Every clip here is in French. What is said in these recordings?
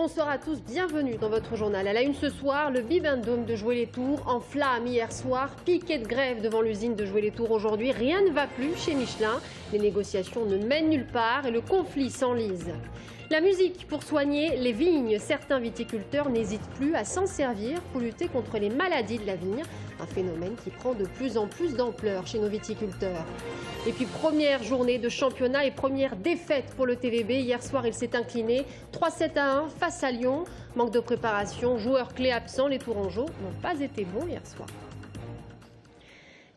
Bonsoir à tous, bienvenue dans votre journal. À la une ce soir, le Bibendum de Jouer les Tours en flammes hier soir, piquet de grève devant l'usine de Jouer les Tours aujourd'hui. Rien ne va plus chez Michelin, les négociations ne mènent nulle part et le conflit s'enlise. La musique pour soigner les vignes. Certains viticulteurs n'hésitent plus à s'en servir pour lutter contre les maladies de la vigne. Un phénomène qui prend de plus en plus d'ampleur chez nos viticulteurs. Et puis première journée de championnat et première défaite pour le TVB. Hier soir, il s'est incliné 3-7-1 face à Lyon. Manque de préparation, joueurs clés absents. Les Tourangeaux n'ont pas été bons hier soir.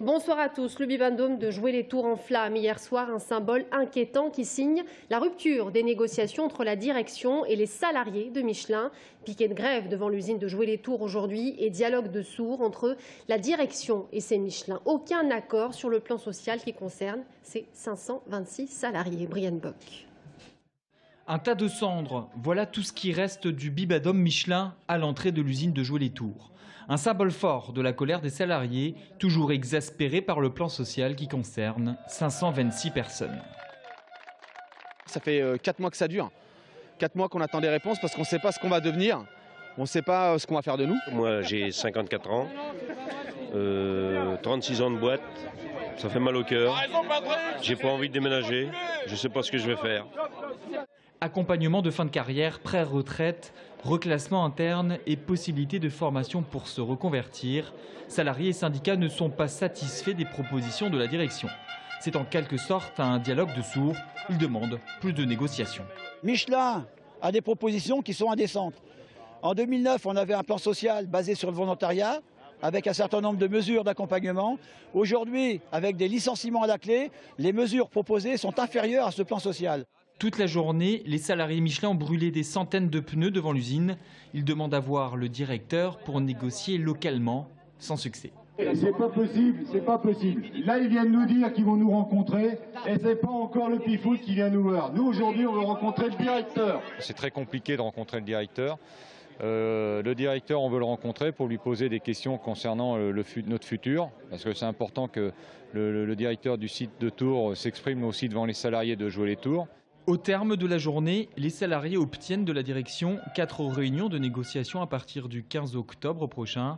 Bonsoir à tous. Le Bibendum de Jouer les Tours en flammes hier soir, un symbole inquiétant qui signe la rupture des négociations entre la direction et les salariés de Michelin. Piquet de grève devant l'usine de Jouer les Tours aujourd'hui et dialogue de sourds entre la direction et ses Michelin. Aucun accord sur le plan social qui concerne ces 526 salariés. Brian Bock. Un tas de cendres, voilà tout ce qui reste du Bibendum Michelin à l'entrée de l'usine de Jouer les Tours. Un symbole fort de la colère des salariés, toujours exaspérés par le plan social qui concerne 526 personnes. Ça fait 4 mois que ça dure. 4 mois qu'on attend des réponses parce qu'on ne sait pas ce qu'on va devenir. On ne sait pas ce qu'on va faire de nous. Moi j'ai 54 ans, 36 ans de boîte, ça fait mal au cœur. J'ai pas envie de déménager, je ne sais pas ce que je vais faire. Accompagnement de fin de carrière, pré-retraite, reclassement interne et possibilité de formation pour se reconvertir. Salariés et syndicats ne sont pas satisfaits des propositions de la direction. C'est en quelque sorte un dialogue de sourds. Ils demandent plus de négociations. Michelin a des propositions qui sont indécentes. En 2009, on avait un plan social basé sur le volontariat, avec un certain nombre de mesures d'accompagnement. Aujourd'hui, avec des licenciements à la clé, les mesures proposées sont inférieures à ce plan social. Toute la journée, les salariés Michelin ont brûlé des centaines de pneus devant l'usine. Ils demandent à voir le directeur pour négocier localement, sans succès. C'est pas possible, c'est pas possible. Là, ils viennent nous dire qu'ils vont nous rencontrer et c'est pas encore le Pifoot qui vient nous voir. Nous, aujourd'hui, on veut rencontrer le directeur. C'est très compliqué de rencontrer le directeur. Le directeur, on veut le rencontrer pour lui poser des questions concernant notre futur, parce que c'est important que le directeur du site de Tours s'exprime aussi devant les salariés de Jouer les Tours. Au terme de la journée, les salariés obtiennent de la direction 4 réunions de négociation à partir du 15 octobre prochain.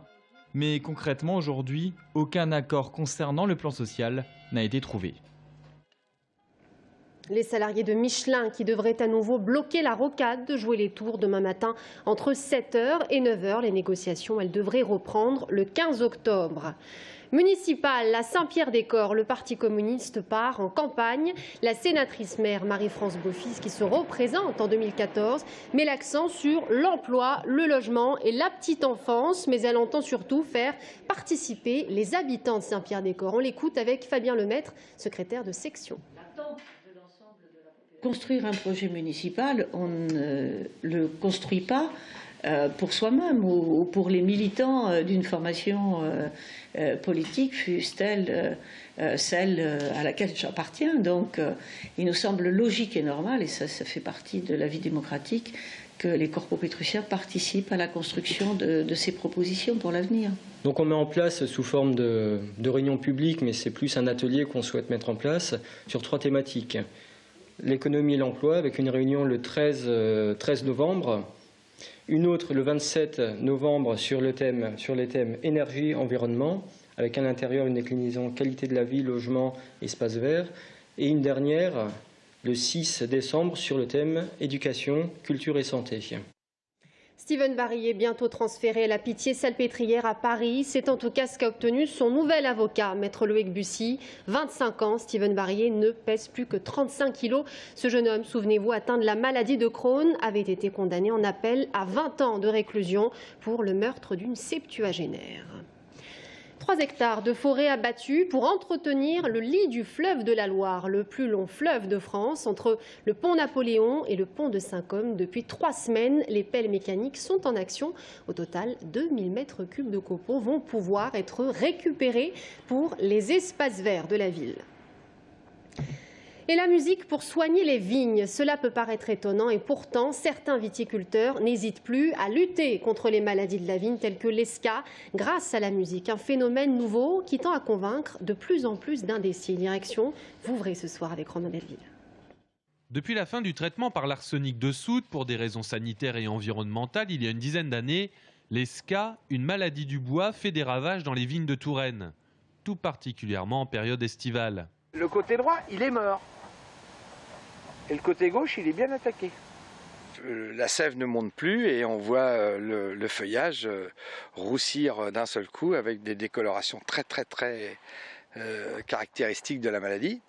Mais concrètement, aujourd'hui, aucun accord concernant le plan social n'a été trouvé. Les salariés de Michelin qui devraient à nouveau bloquer la rocade de Jouer les Tours demain matin entre 7h et 9h. Les négociations, elles devraient reprendre le 15 octobre. Municipal, à Saint-Pierre-des-Corps, le Parti communiste part en campagne. La sénatrice maire Marie-France Beaufils, qui se représente en 2014, met l'accent sur l'emploi, le logement et la petite enfance. Mais elle entend surtout faire participer les habitants de Saint-Pierre-des-Corps. On l'écoute avec Fabien Lemaître, secrétaire de section. Construire un projet municipal, on ne le construit pas pour soi-même ou pour les militants d'une formation politique, fût-elle celle à laquelle j'appartiens. Donc il nous semble logique et normal, et ça fait partie de la vie démocratique, que les corpos pétriciens participent à la construction de ces propositions pour l'avenir. Donc on met en place sous forme de réunion publique, mais c'est plus un atelier qu'on souhaite mettre en place sur 3 thématiques. L'économie et l'emploi, avec une réunion le 13 novembre, une autre le 27 novembre sur les thèmes énergie, environnement, avec à l'intérieur une déclinaison qualité de la vie, logement, espace vert, et une dernière le 6 décembre sur le thème éducation, culture et santé. Steven Barry est bientôt transféré à la Pitié-Salpêtrière à Paris. C'est en tout cas ce qu'a obtenu son nouvel avocat, maître Loïc Bussy. 25 ans, Steven Barry ne pèse plus que 35 kilos. Ce jeune homme, souvenez-vous, atteint de la maladie de Crohn, avait été condamné en appel à 20 ans de réclusion pour le meurtre d'une septuagénaire. 3 hectares de forêt abattus pour entretenir le lit du fleuve de la Loire, le plus long fleuve de France, entre le pont Napoléon et le pont de Saint-Côme. Depuis 3 semaines, les pelles mécaniques sont en action. Au total, 2000 mètres cubes de copeaux vont pouvoir être récupérés pour les espaces verts de la ville. Et la musique pour soigner les vignes, cela peut paraître étonnant et pourtant certains viticulteurs n'hésitent plus à lutter contre les maladies de la vigne telles que l'ESCA grâce à la musique. Un phénomène nouveau qui tend à convaincre de plus en plus d'indécis. Direction Vouvray ce soir avec Romain Delville. Depuis la fin du traitement par l'arsenic de soude pour des raisons sanitaires et environnementales, il y a une dizaine d'années, les SCA, une maladie du bois, fait des ravages dans les vignes de Touraine, tout particulièrement en période estivale. Le côté droit, il est mort. Et le côté gauche, il est bien attaqué. La sève ne monte plus et on voit le feuillage roussir d'un seul coup avec des décolorations très caractéristiques de la maladie.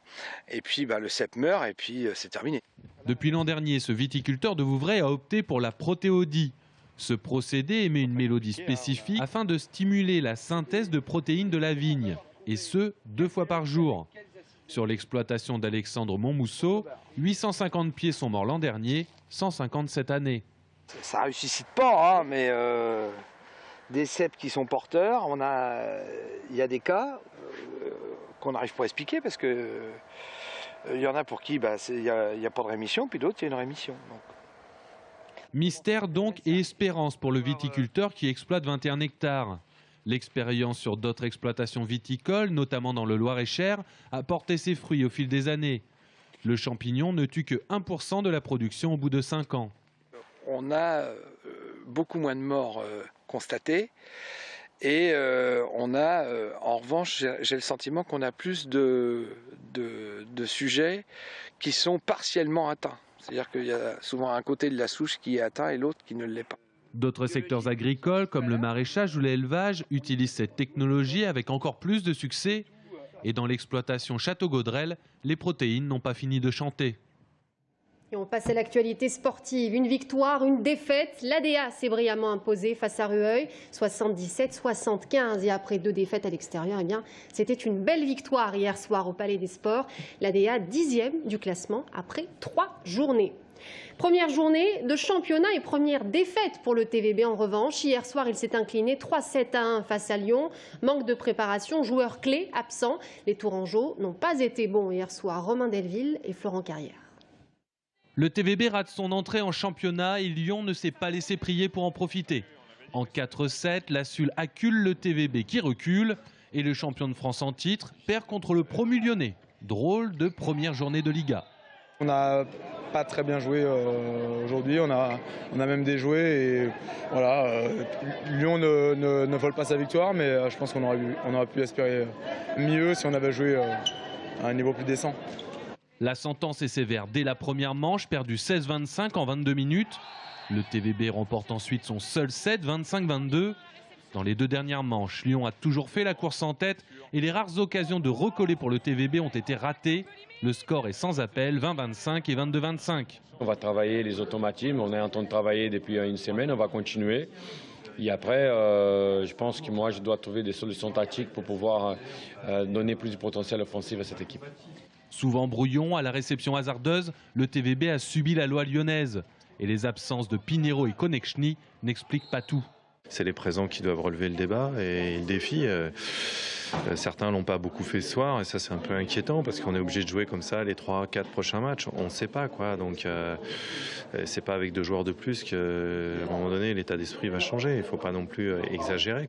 Et puis le cep meurt et puis c'est terminé. Depuis l'an dernier, ce viticulteur de Vouvray a opté pour la protéodie. Ce procédé émet une mélodie spécifique afin de stimuler la synthèse de protéines de la vigne, et ce, 2 fois par jour. Sur l'exploitation d'Alexandre Montmousseau, 850 pieds sont morts l'an dernier, 150 cette année. Ça ne ressuscite pas, hein, mais des cèpes qui sont porteurs, il y a des cas qu'on n'arrive pas à expliquer parce que il y en a pour qui il n'y a pas de rémission, puis d'autres il y a une rémission. Donc. Mystère donc et espérance pour le viticulteur qui exploite 21 hectares. L'expérience sur d'autres exploitations viticoles, notamment dans le Loir-et-Cher, a porté ses fruits au fil des années. Le champignon ne tue que 1% de la production au bout de 5 ans. On a beaucoup moins de morts constatées et on a, en revanche, j'ai le sentiment qu'on a plus de sujets qui sont partiellement atteints. C'est-à-dire qu'il y a souvent un côté de la souche qui est atteint et l'autre qui ne l'est pas. D'autres secteurs agricoles, comme le maraîchage ou l'élevage, utilisent cette technologie avec encore plus de succès. Et dans l'exploitation Château-Gaudrel, les protéines n'ont pas fini de chanter. Et on passe à l'actualité sportive. Une victoire, une défaite. L'ADA s'est brillamment imposée face à Rueil, 77-75. Et après 2 défaites à l'extérieur, c'était une belle victoire hier soir au Palais des Sports. L'ADA 10e du classement après 3 journées. Première journée de championnat et première défaite pour le TVB en revanche. Hier soir, il s'est incliné 3-7-1 face à Lyon. Manque de préparation, joueurs clés absents. Les Tourangeaux n'ont pas été bons hier soir. Romain Delville et Florent Carrière. Le TVB rate son entrée en championnat et Lyon ne s'est pas laissé prier pour en profiter. En 4-7, la SUL accule le TVB qui recule et le champion de France en titre perd contre le promu lyonnais. Drôle de première journée de Liga. On n'a pas très bien joué aujourd'hui, on a même déjoué et voilà, Lyon ne vole pas sa victoire, mais je pense qu'on aurait pu espérer mieux si on avait joué à un niveau plus décent. La sentence est sévère dès la première manche, perdu 16-25 en 22 minutes. Le TVB remporte ensuite son seul set, 25-22. Dans les 2 dernières manches, Lyon a toujours fait la course en tête et les rares occasions de recoller pour le TVB ont été ratées. Le score est sans appel, 20-25 et 22-25. On va travailler les automatismes, on est en train de travailler depuis une semaine, on va continuer. Et après, je pense que moi, je dois trouver des solutions tactiques pour pouvoir donner plus de potentiel offensif à cette équipe. Souvent brouillon, à la réception hasardeuse, le TVB a subi la loi lyonnaise. Et les absences de Pinheiro et Konechny n'expliquent pas tout. C'est les présents qui doivent relever le débat et le défi. Certains l'ont pas beaucoup fait ce soir et ça c'est un peu inquiétant parce qu'on est obligé de jouer comme ça les 3-4 prochains matchs. On ne sait pas quoi, donc c'est pas avec 2 joueurs de plus qu'à un moment donné l'état d'esprit va changer. Il ne faut pas non plus exagérer.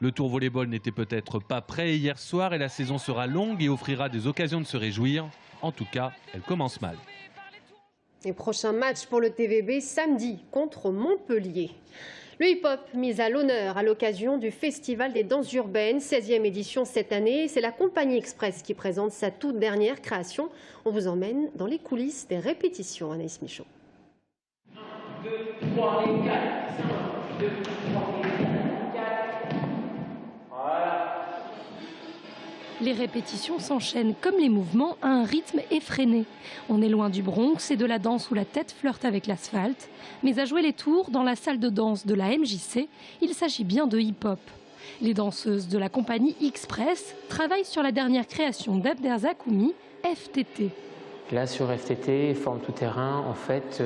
Le tour volleyball n'était peut-être pas prêt hier soir et la saison sera longue et offrira des occasions de se réjouir. En tout cas, elle commence mal. Et prochain match pour le TVB samedi contre Montpellier. Le hip-hop mis à l'honneur à l'occasion du Festival des danses urbaines, 16e édition cette année. C'est la Compagnie Express qui présente sa toute dernière création. On vous emmène dans les coulisses des répétitions, Anaïs Michaud. 1, 2, 3 et 4, 5, 2, 3 et 4. Voilà. Les répétitions s'enchaînent comme les mouvements à un rythme effréné. On est loin du Bronx et de la danse où la tête flirte avec l'asphalte. Mais à jouer les tours dans la salle de danse de la MJC, il s'agit bien de hip-hop. Les danseuses de la compagnie Express travaillent sur la dernière création d'Abder Zakoumi, FTT. Là, sur FTT, forme tout terrain, en fait,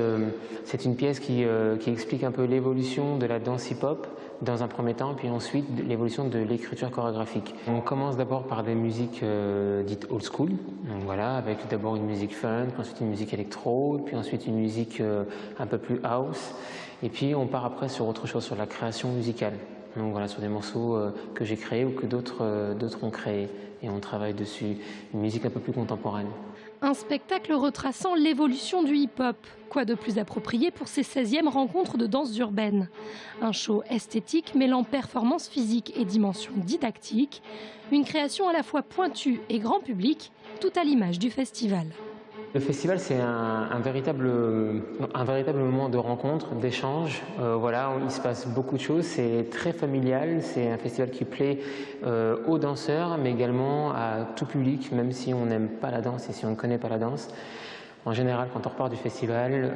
c'est une pièce qui explique un peu l'évolution de la danse hip-hop dans un premier temps, puis ensuite l'évolution de l'écriture chorégraphique. On commence d'abord par des musiques dites old school, donc voilà, avec d'abord une musique funk, ensuite une musique électro, puis ensuite une musique un peu plus house, et puis on part après sur autre chose, sur la création musicale. Donc voilà, sur des morceaux que j'ai créés ou que d'autres ont créés. Et on travaille dessus, une musique un peu plus contemporaine. Un spectacle retraçant l'évolution du hip-hop. Quoi de plus approprié pour ces 16e rencontres de danse urbaine? Un show esthétique mêlant performance physique et dimension didactique. Une création à la fois pointue et grand public, tout à l'image du festival. Le festival, c'est un véritable moment de rencontre, d'échange. Voilà, il se passe beaucoup de choses, c'est très familial, c'est un festival qui plaît aux danseurs, mais également à tout public, même si on n'aime pas la danse et si on ne connaît pas la danse. En général, quand on repart du festival,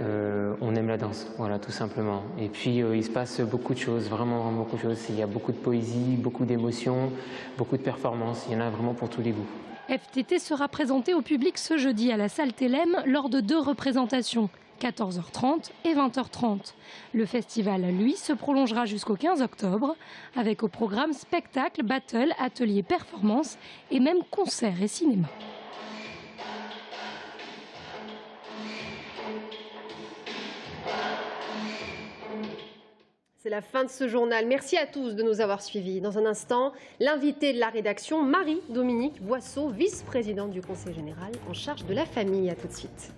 on aime la danse, voilà, tout simplement. Et puis, il se passe beaucoup de choses, vraiment beaucoup de choses. Il y a beaucoup de poésie, beaucoup d'émotions, beaucoup de performances. Il y en a vraiment pour tous les goûts. FTT sera présenté au public ce jeudi à la salle Télème lors de 2 représentations, 14h30 et 20h30. Le festival, lui, se prolongera jusqu'au 15 octobre, avec au programme spectacle, battle, ateliers, performances et même concerts et cinéma. C'est la fin de ce journal. Merci à tous de nous avoir suivis. Dans un instant, l'invité de la rédaction, Marie-Dominique Boisseau, vice-présidente du Conseil général en charge de la famille. À tout de suite.